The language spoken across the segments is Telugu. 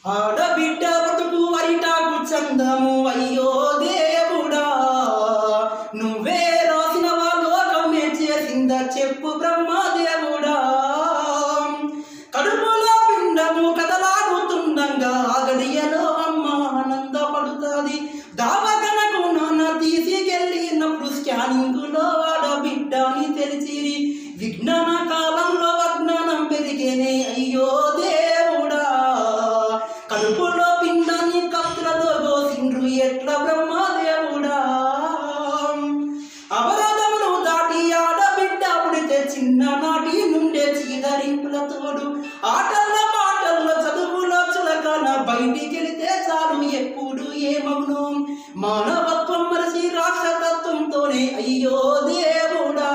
ఆడబిడ్డ బతుకు అరిటాకు చందము అయ్యో దేవుడా, నువ్వే రాసిన లోకమే చేసిందా చెప్పు బ్రహ్మదేవుడా. కడుపులో పిండము కదలాడుతుండగా గడియలో అమ్మ ఆనందపడుతుంది. దావకనకు నాన్న తీసుకెళ్ళినప్పుడు స్కానింగులో ఆడబిడ్డ అని తెలిసిరి. విజ్ఞాన కాలంలో అజ్ఞానం పెరిగేనే అయ్యో దేవుడా. కడుపులో పిండాన్ని కత్తులతో కోసిండ్రు ఎట్లా బ్రహ్మదేవుడా. అపరాధములు దాటి ఆడబిడ్డ పుడితే చిన్ననాటి నుండే చీదరింపుల తోడు. ఆటల్లో పాటల్లో చదువులో చులకన బయటికెళితే చాలు ఎప్పుడు ఏమవును. మానవత్వం మరసి రాక్షసత్వంతోనే అయ్యో దేవుడా.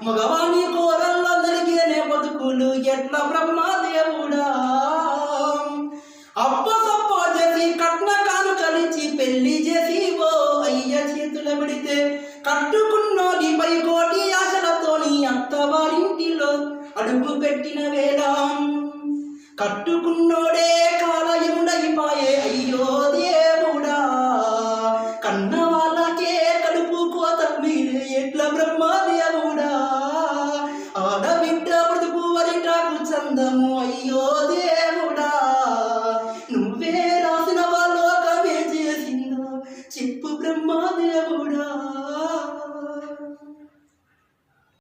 మగవాణి కోరల్లో నలిగేనే బతుకులు ఎట్లా బ్రహ్మదేవుడా. అప్పసప్ప చేసి కట్న కానుకలిచ్చి పెళ్లి చేసి ఓ అయ్య చేతుల పెడితే కట్టుకున్నోడిపై కోటి ఆశలతోని అత్తవారింటిలో అడుగు పెట్టిన వేళ కట్టుకున్నోడే